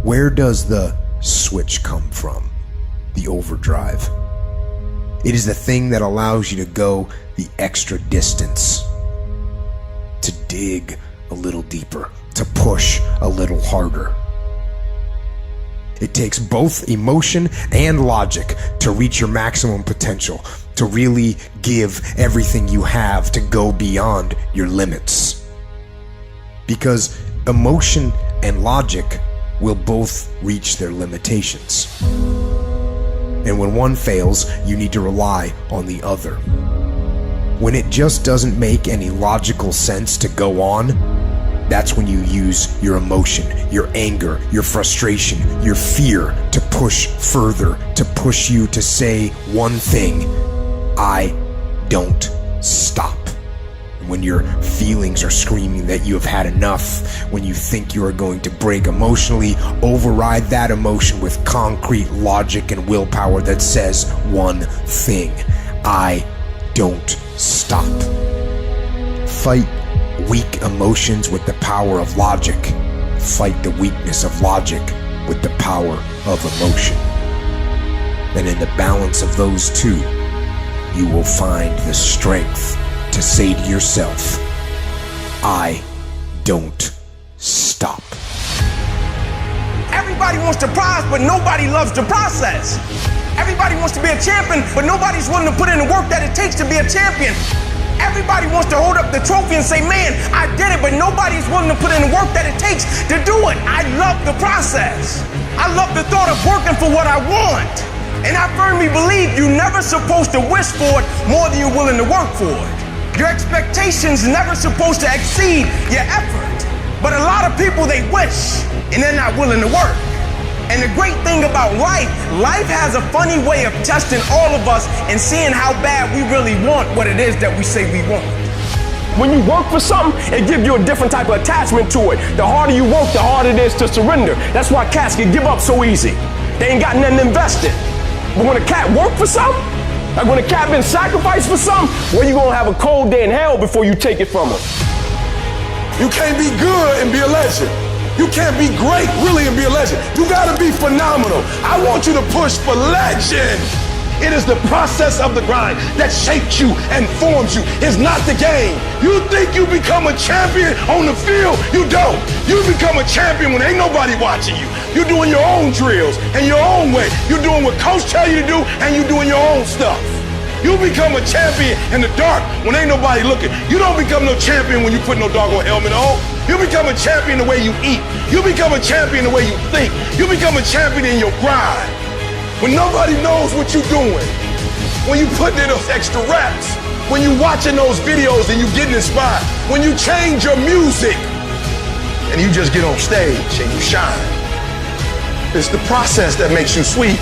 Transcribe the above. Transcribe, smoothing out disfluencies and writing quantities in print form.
Where does the switch come from? The overdrive. It is the thing that allows you to go the extra distance, to dig a little deeper, to push a little harder. It takes both emotion and logic to reach your maximum potential, to really give everything you have, to go beyond your limits. Because emotion and logic will both reach their limitations. And when one fails, you need to rely on the other. When it just doesn't make any logical sense to go on, that's when you use your emotion, your anger, your frustration, your fear to push further, to push you to say one thing: I don't stop. When your feelings are screaming that you have had enough, when you think you are going to break emotionally, override that emotion with concrete logic and willpower that says one thing: I don't stop. Fight weak emotions with the power of logic. Fight the weakness of logic with the power of emotion. And in the balance of those two, you will find the strength to say to yourself, I don't stop. Everybody wants the prize, but nobody loves the process. Everybody wants to be a champion, but nobody's willing to put in the work that it takes to be a champion. Everybody wants to hold up the trophy and say, man, I did it, but nobody's willing to put in the work that it takes to do it. I love the process. I love the thought of working for what I want. And I firmly believe you're never supposed to wish for it more than you're willing to work for it. Your expectations never supposed to exceed your effort. But a lot of people, they wish, and they're not willing to work. And the great thing about life has a funny way of testing all of us and seeing how bad we really want what it is that we say we want. When you work for something, it gives you a different type of attachment to it. The harder you work, the harder it is to surrender. That's why cats can give up so easy. They ain't got nothing invested. But when a cat work for something, like when a cat been sacrificed for something, well, you gonna have a cold day in hell before you take it from him. You can't be good and be a legend. You can't be great, really, and be a legend. You gotta be phenomenal. I want you to push for legend. It is the process of the grind that shapes you and forms you. It's not the game. You think you become a champion on the field? You don't. You become a champion when ain't nobody watching you. You're doing your own drills and your own way. You're doing what coach tell you to do, and you're doing your own stuff. You become a champion in the dark when ain't nobody looking. You don't become no champion when you put no doggone helmet on. You become a champion the way you eat. You become a champion the way you think. You become a champion in your grind. When nobody knows what you're doing. When you putting in those extra reps. When you watching those videos and you getting inspired. When you change your music and you just get on stage and you shine. It's the process that makes you sweet.